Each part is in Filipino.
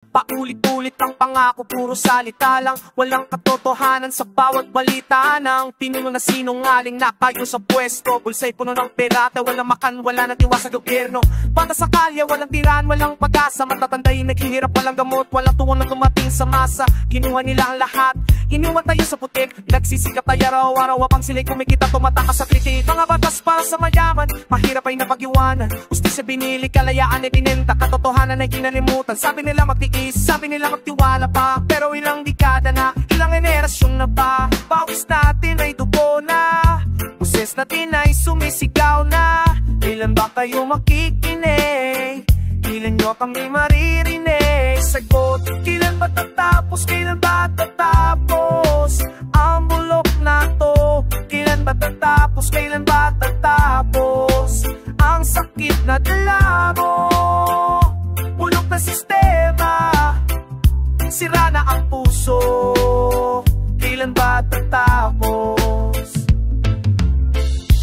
Paulit-ulit ang pangako, puro salita lang. Walang katotohanan sa bawat balita ng pinuno na sinungaling na kayo sa pwesto. Bulsa'y puno ng perata, walang makan, wala nang tiwa sa gobyerno. Bata sa kalye, walang tiran, walang pag-asa. Matatanday, naghihirap, walang gamot, walang tuwang na dumating sa masa. Kinuha nila ang lahat, iniwan tayo sa putik. Nagsisikap tayo araw-araw, apang sila'y kumikita, tumatakas sa kritik. Mga batas para sa mayaman, mahirap ay napag-iwanan. Ustisya binili, kalayaan ay binenta, katotohanan ay kinalimutan. Sabi nila magtiis, sabi nila magtiwala pa, pero ilang dekada na, ilang henerasyon na ba? Pawis natin ay dugo na, boses natin ay sumisigaw na. Ilan ba kayo makikinig? Ilan nyo kami maririnig? Sagot, kailan ba tatapos? Kailan ba tatapos? Ang bulok na to, kailan ba tatapos? Kailan ba tatapos? Ang sakit na dala mo, bulok na sistema, sira na ang puso, kailan ba tatapos?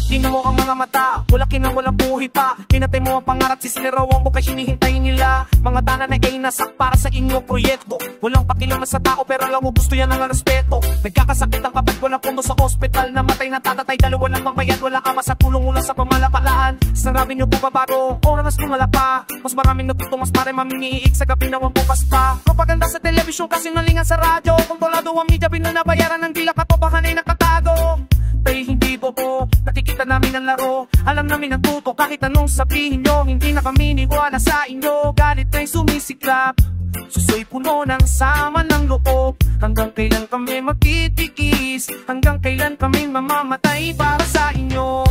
Tingnan mo ang mga mata, walakin ang walang buhay pa. Pinatay mo ang pangarap, sisinirawan mo kay hinihintay nila. Mga tanan ay nasak para sa inyong proyekto. Walang pakilaman sa tao pero alam mo gusto yan ng respeto. Nagkakasakit ang kapag walang pundo sa ospital. Namatay na tatatay, dalawa lang pambayad. Wala ka sa tulong mula sa pamalapalaan. Sarami nyo po babago, oras lumala pa. Mas maraming natuto, mas pare maminiiik sa gabi na wang bukas pa. Propaganda sa telebisyon, kasinungalingan sa radyo. Kontrolado ang media, pinanabayaran ng dila, katotohanan ay nakatago. Tayo hindi bobo, nakikita namin ang laro. Alam namin ang tuto, kahit anong sabihin nyo. Hindi na kami niwala sa inyo. Galit ay sumisiklap, susoy puno ng sama ng loob. Hanggang kailan kami magtitikis? Hanggang kailan kami mamamatay para sa inyo?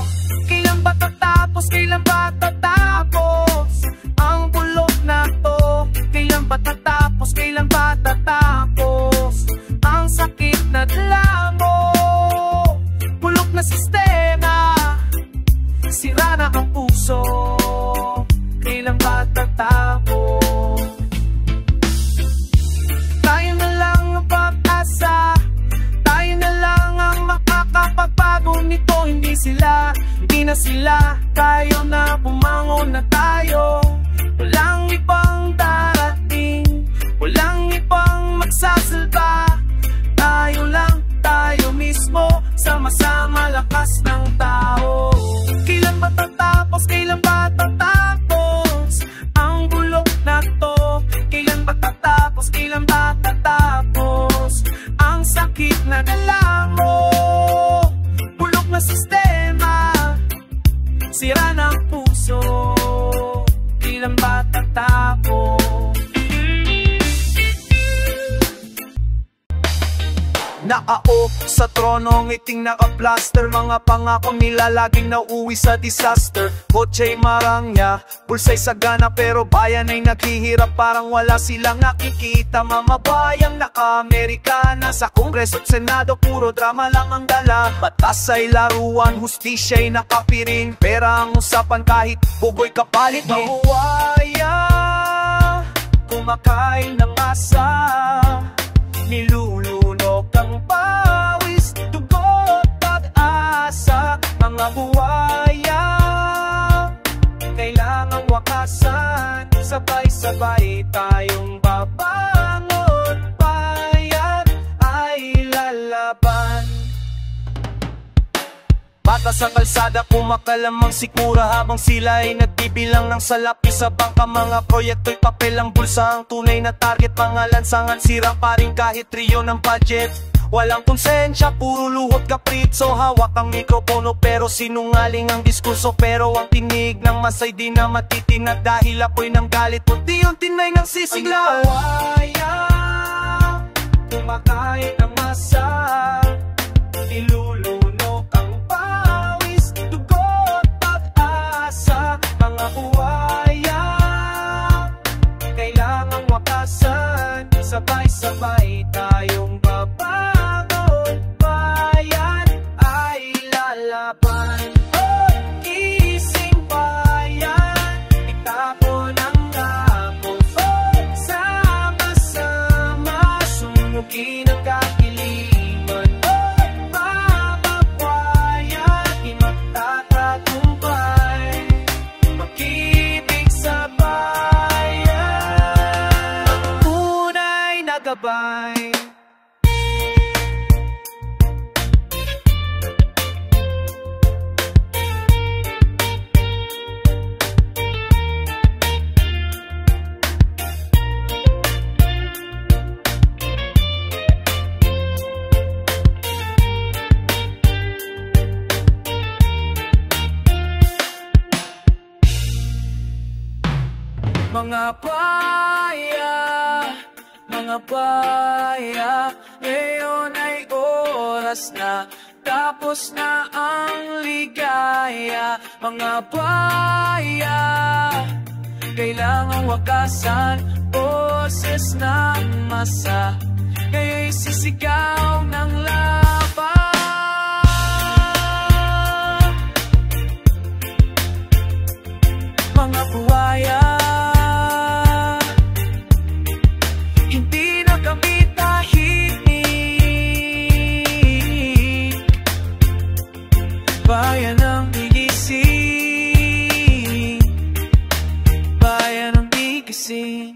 Kailan ba tatapos? Kailan ba tatapos? Ang bulok na to, kailan ba tatapos? Kailan ba tatapos? Ang sakit na dala mo, bulok na sistema, sira na ang puso, kailan ba tatapos? Tayo na lang ang pag-asa, tayo na lang ang makakapagbago nito. Hindi sila, hindi na sila, tayo na bumangon na tayo. Walang ibang darating, walang ibang magsasalba. Tayo lang, tayo mismo, sama-sama lakas ng tao. Kailan ba tatapos? Kailan ba tatapos? Ang bulok na to, kailan ba tatapos? Kailan ba tatapos? Ang sakit na dala mo, bulok na sistema, sira ng puso, kailan ba tatapos? Naaok sa trono, ngiting naka-plaster. Mga pangakong nila laging nauwi sa disaster. Kotse'y marangya, pulsa'y sagana, pero bayan ay naghihirap, parang wala silang nakikita. Mamabayang naka-Amerikana, sa Kongreso at Senado puro drama lang ang dala. Batas ay laruan, hustisya'y nakapiring, pera ang usapan kahit bugoy kapalit. Mahuwaya, kumakain ng masa, nilulunok ang pawis, dugot, pag-asa. Mga buwaya, kailangang wakasan, sabay-sabay tayong babangon, bayan ay lalaban. Bata sa kalsada, kumakalamang sikmura, habang sila ay nagbibilang ng salapi sa bangka. Mga proyekto'y papel, ang bulsa ang tunay na target. Mga lansangan sira pa rin kahit trilyon ng budget. Walang konsensya, puro luhot kapritso. Hawak ang mikropono pero sinungaling ang diskurso. Pero ang tinig ng masay di na matitinag, dahil apoy ng galit unti-unti na'y nang sisigla. Ang kawaya, kumakain ng masa, nilulunok ang pawis, dugot, pag-asa. Mga buwaya, kailangang wakasan, sabay-sabay tayong babangon, bayan ay lalaban. Gising bayan, itapon ang hapos, sama-sama sunugin ang kakiliman. Mababwayan, di magtatagumpay, mag-ibig sa bayan. gabay. Mga paya, ngayon ay oras na, tapos na ang ligaya. Mga paya, kailangang wakasan, boses ng masa, kaya'y sisigaw ng laban. Mga buhaya, bayan ang gigising, bayan ang gigising.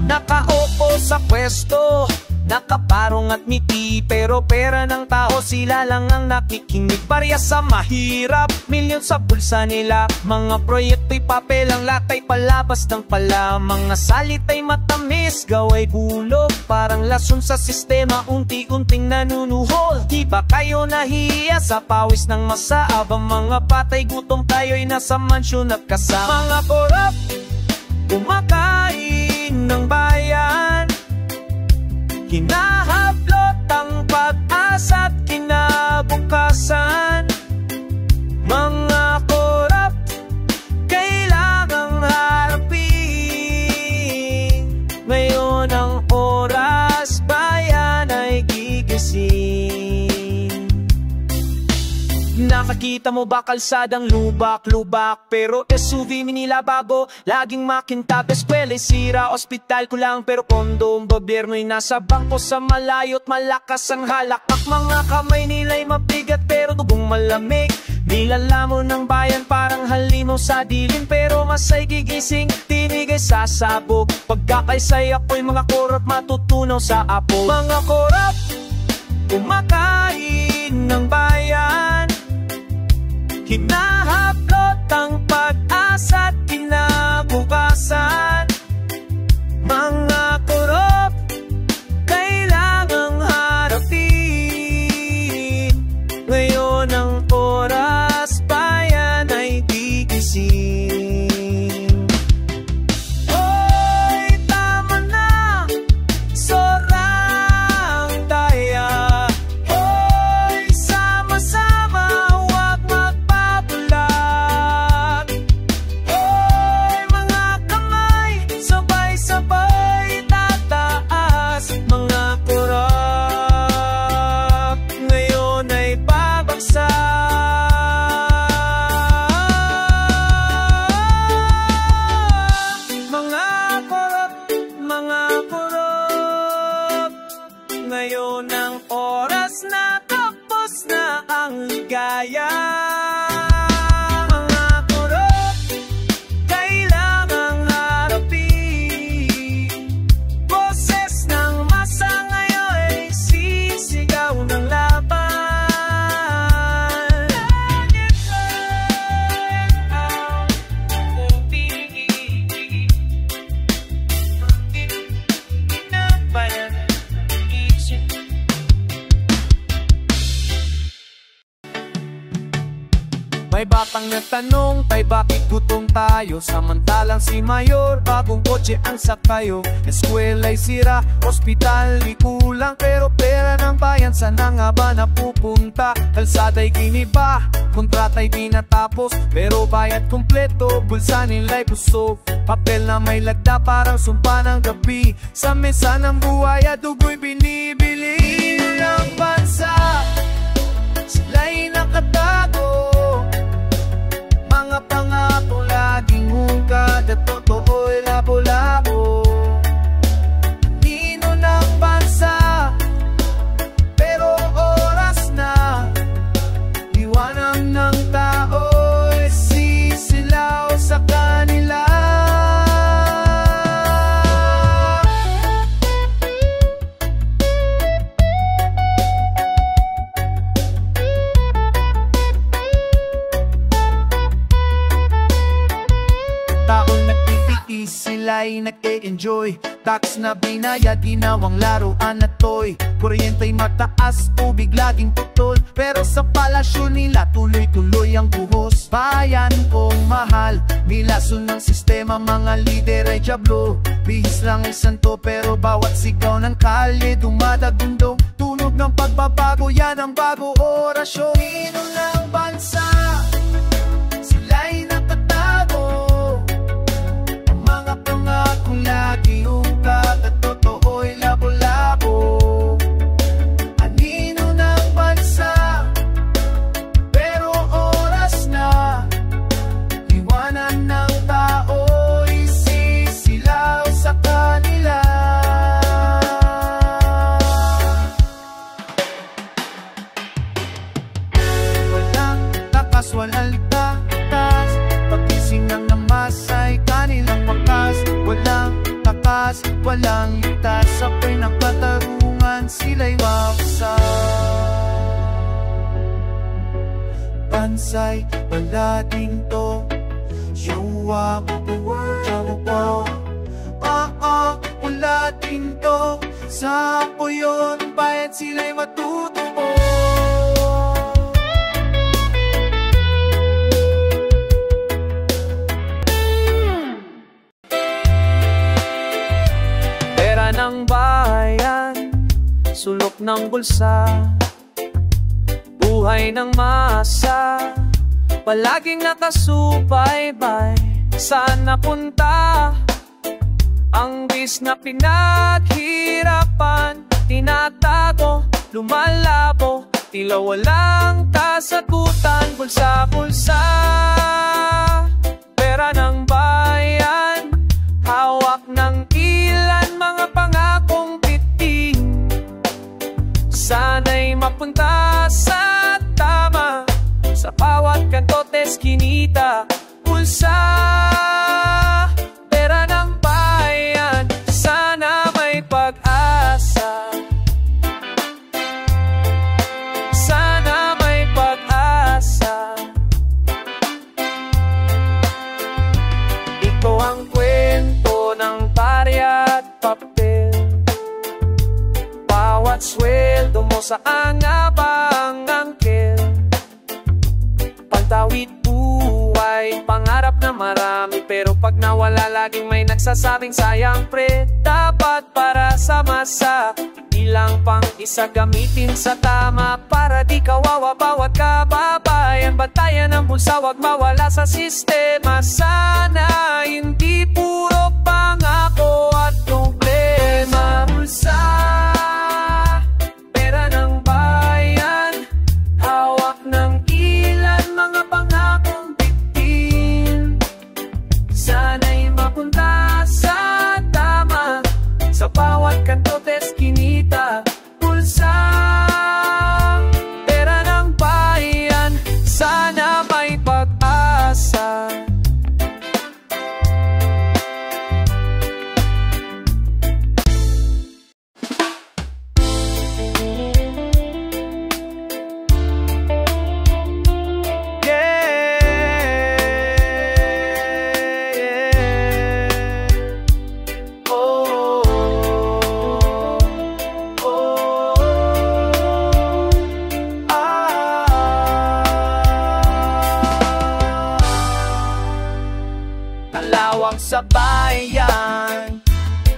Nakaupo sa pwesto, nakaparong at ngiti, pero pera ng tao sila lang ang nakikinig. Parya sa mahirap, milyon sa bulsa nila, mga proyekto'y papel, ang latay palabas ng pala. Mga salita'y matamis, gaway bulog, parang lason sa sistema, unti-unting nanunuhol. Di ba kayo nahiya sa pawis ng masa, abang mga patay gutom tayo'y nasa mansyon at kasama. Mga korap, kumakain ng bayan, hinahablot ang pag-asa at kinabukasan. Mga korap, kailangang harapin, ngayon ang oras, bayan ay gigising. Nakakita mo ba kalsadang lubak-lubak, pero SUV Manila bago, laging makintab. Eskwela'y sira, ospital kulang, pero pondo ang gobyerno'y nasa bangko. Sa malayo't malakas ang halakak, mga kamay nila'y mabigat pero dugong malamig. Nilalamon ng bayan parang halimaw sa dilim, pero masay gigising, tinig ay sasabog. Pagkakaisay ako'y mga korap matutunaw sa apo. Mga korap, kumakain ng bayan, hinahablot ang pag-asa at kinabukasan. Mga korap, kailangang harapin, ngayon ang oras, bayan ay gigising. Hoy, tama na, sorang daya. Hoy, sama-sama, huwag magpabulag. Hoy, mga kamay, sabay-sabay tataas. Mga korap, ngayon ay babagsak. Mga korap, ngayon ang oras na, tapos na ang ligaya. Mga korap, kailangang harapin, boses ng masa ngayon ay sisigaw ng laban. May batang nagtanong, tay bakit gutom tayo? Samantalang si Mayor, bagong kotse ang sakayo. Eskwela'y sira, ospital di kulang, pero pera ng bayan saan na nga ba napupunta? Kalsada'y giniba, kontrata'y di natapos, pero bayad kumpleto, bulsa nila'y busog. Papel na may lagda parang sumpa ng gabi, sa mesa ng buhaya dugo'y binibili ng bansa. Sila'y nakatago, mga pangako laging hungkad at totoo'y labo-labo. Nino ng bansa, pero oras na, liwanag ng tao'y sisilaw sa kanila. sila'y nag-e-enjoy. Tax na binayad, ginawang laruan na toy. Kuryenteng mataas, tubig laging putol, pero sa palasyo nila tuloy-tuloy ang buhos. Bayan kong mahal, milason ng sistema, mga lider ay dyablo. Bihis lang ay santo, pero bawat sigaw ng kalye dumadagundong. Tunog ng pagbabago, yan ang bago orasyon. Hino ng bansa, sila'y napatago. Ang mga pangakong lagi ungkat at totoo'y labo-labo. Anino ng bansa, pero oras na. Liwanan ng tao'y sisilaw sa kanila. Walang takas, walang ligtas, pagising ng namasay kanilang wakas. Walang takas, walang ligtas, sa pinagpatarungan sila'y mapasay. Bansay, palating to, show up the world, wala din to, sa puyon bayad sila'y matutubo. Pera ng bayan, sulok ng bulsa, buhay ng masa, palaging nakasubaybay. Saan napunta ang bis na pinaghirapan? Tinatago, lumalabo, tila walang kasagutan. Bulsa-bulsa, pera ng bayan, hawak ng ilan mga pangakong bitin. Sana'y mapunta sa tama, sa bawat kanto, eskinita. Bulsa, pera ng bayan, sana may pag-asa. Sana may pag-asa. Ito ang kwento ng barya at papel. Bawat sweldo mo saan nga ba ang angkel? Pantawid buhay, pangarap na marami, pero pag nawala laging may nagsasabing sayang pre. Dapat para sa masa, ilang pang isa gamitin sa tama, para di kawawa bawat kababayan. Bantayan ang bulsa, wag mawala sa sistema. Sana hindi puro pangako at problema. Bulsa, pera ng bayan, hawak ng ilan mga pangakong bitin. Sana'y mapunta sa tama, sa bawat kanto, eskinita. Bulsa, pera ng bayan, sana may pag-asa. Kalawang sa bayan,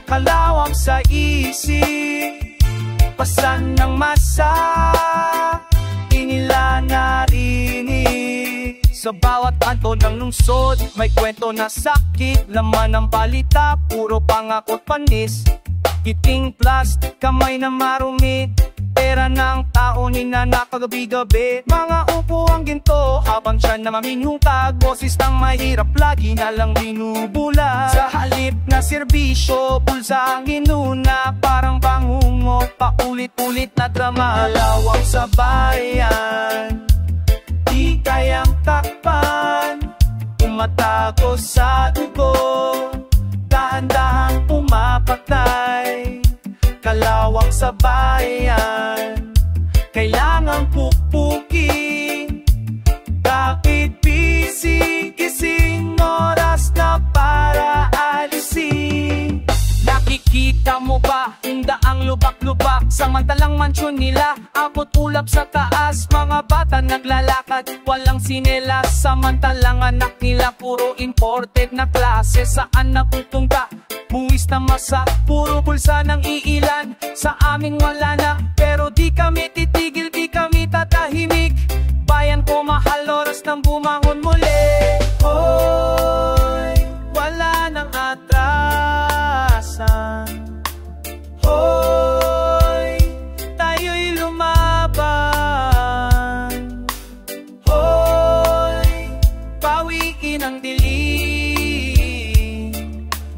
kalawang sa isip, pasan ng masa, inila narinig. Sa bawat kanto ng lungsod, may kwento na sakit, laman ng balita, puro pangako't panis. Kiting plastic, kamay na marumi, pera ng tao ninanakagabi-gabi. Mga upo ang ginto, habang siya na maminuntag, boses ng mahirap lagi na lang binubula. Sa halip na serbisyo, bulsa ang inuna, parang bangungot, paulit-ulit na drama. Lawang sa bayan, di kayang takpan, umatago sa dugo, dahan-dahang pumapatay. Kalawang sa bayan, kailangang pukpukin. Bakit busy? Gising oras na para alisin. ang lubak-lubak. Samantalang mansyon nila abot ulap sa taas. Mga bata naglalakad, walang sinelas. Samantalang anak nila puro imported na klase. Saan napupunta? Buwis na masa, puro bulsa ng iilan. Sa aming wala na, pero di kami titigil, di kami tatahimik. Bayan ko mahal, oras nang bumangon muli. Hoy, wala nang atrasan. Hoy, tayo'y lumaban. Hoy, pawiin ang dilim.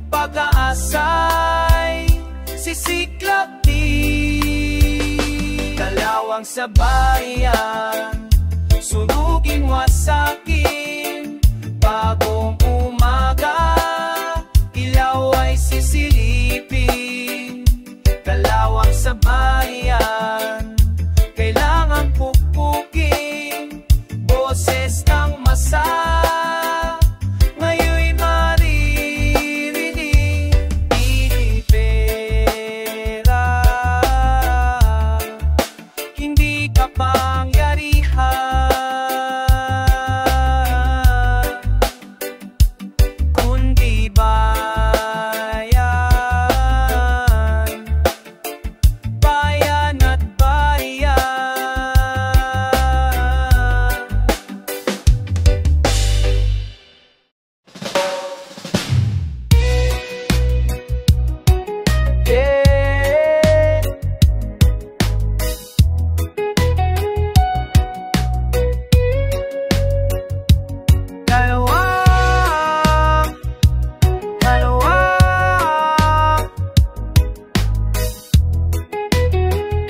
Pag-aasay, sisiklab din. Kalawang sa bayan, sunugin wasakin. Bagong umaga, ilaw ay sisilipin. Kalawang sa bayan, kailangan pukpukin. Boses ng masa, ngayon'y maririnig. Pilipera, hindi kapangyarihan, kundi bayan. Bayan at bayan.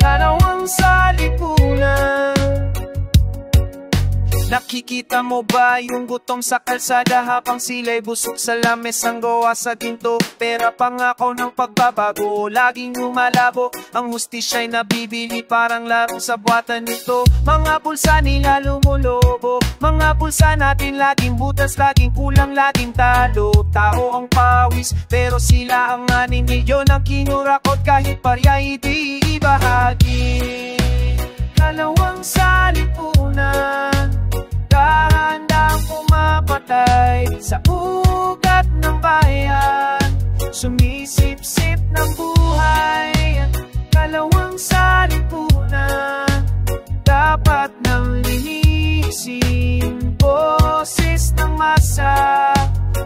Kalawang sa lipunan. Nakikita mo ba yung gutom sa kalsada habang sila'y busog sa lamesang gawa sa ginto? Pera pangako ng pagbabago, laging lumalabo. Ang hustisya'y nabibili parang laro sa buwatan nito. Mga bulsa nila lumulobo, mga bulsa natin laging butas, laging kulang, laging talo. Tao ang pawis, pero sila ang 6 milyon ang kinurakot kahit parya'y di ibahagi. Kalawang sa lipunan, dahan-dahang pumapatay sa ugat ng bayan, sumisip-sip ng buhay. Kalawang sa lipunan, dapat nang linisin. Boses ng masa,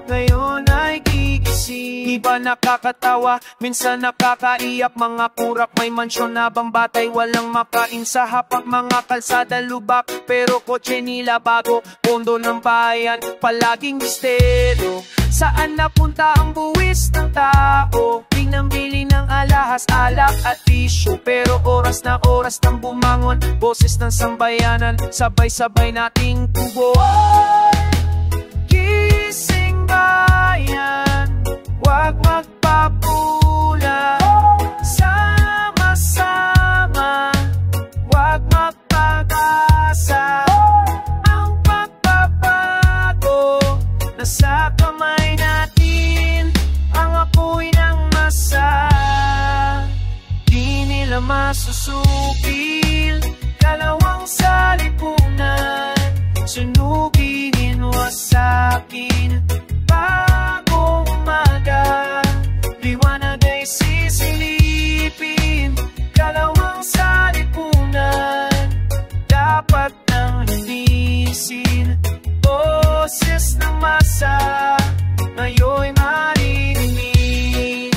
ngayon ay gigising. Iba nakakatawa, minsan nakakaiyak. Mga purak may mansyon na bambatay, walang makain sa hapak. Mga kalsada lubak, pero kotse nila bago. Pondo ng bayan, palaging misteryo. Saan napunta ang buwis ng tao? Pinambili ng alahas, alak at tisyo. Pero oras na oras nang bumangon, boses ng sambayanan, sabay-sabay nating tubo. Gising bayan, huwag magpapula. Sama-sama, huwag magpag-asa. Ang pagbabago nasa kamay natin, ang apoy ng masa di nila masusukil. Kalawang sa lipunan, sunugin wasakin. Bagong umaga, liwanag ay sisilipin. Kalawang sa lipunan, dapat nang linisin. Boses ng masa, ngayon'y maririnig.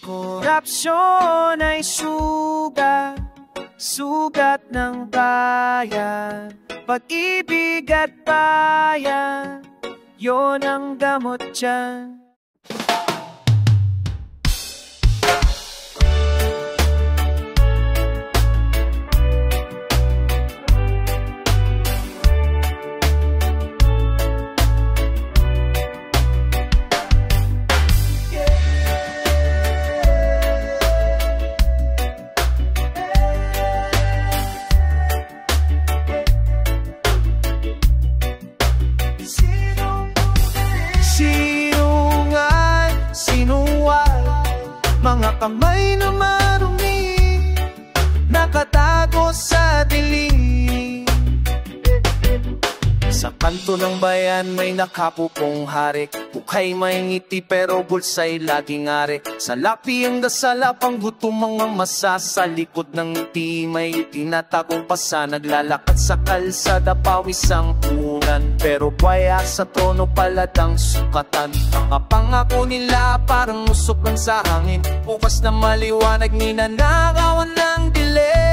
Korupsyon ay sugat, sugat ng bayan. Pag-ibig at bayan, yon ang gamot dyan. bayan may nakapupong hari. Bukay may ngiti pero bulsa'y laging ari. Sa lapi ang dasala pang gutom mga masa. Sa likod ng ngiti may tinatagong pasa. Naglalakad sa kalsada pawis ang punan. Pero baya sa trono palatang sukatan. Mga pangako nila parang usok lang sa hangin. Bukas na maliwanag ninanagawan ng dilim.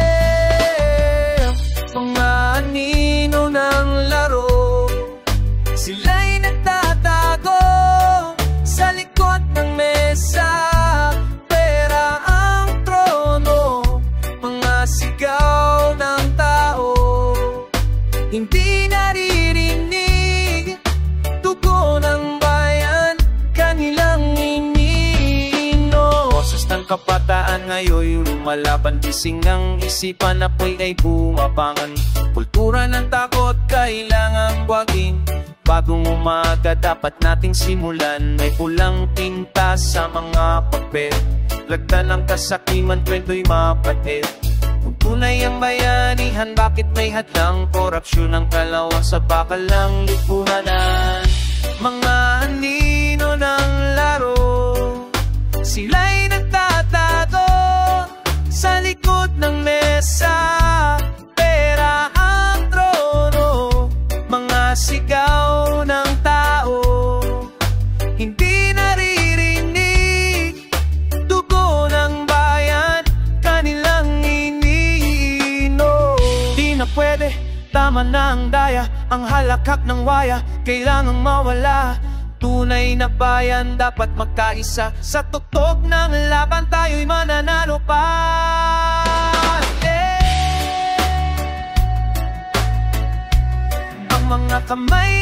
Mga anino ng laro, sila'y nagtatago sa likod ng mesa. Pera ang trono, mga sigaw ng tao, hindi naririnig. Dugo ng bayan, kanilang iniino. Boses ng kabataan ngayon lumalaban. Gising ang isipan, apoy ay bumabangan. Kultura ng takot kailangang buwagin. Bagong umaga dapat nating simulan. May pulang tinta sa mga papel. Lagdan ng kasakiman, kwento'y mapatid. Kung tunay ang bayanihan, bakit may hadlang? Korupsyon ang kalawang sa bakal ng lipunan. Mga anino ng laro, sila'y nagtatago sa likod ng mesa. Pera ang trono, mga sigaw ng tao, hindi naririnig. Dugo ng bayan, kanilang iniino. Di na pwede, tama na ang daya. Ang halakak ng waya, kailangang mawala. Tunay na bayan dapat magkaisa. Sa tuktok ng laban tayo'y mananalo pa. Ang mga kamay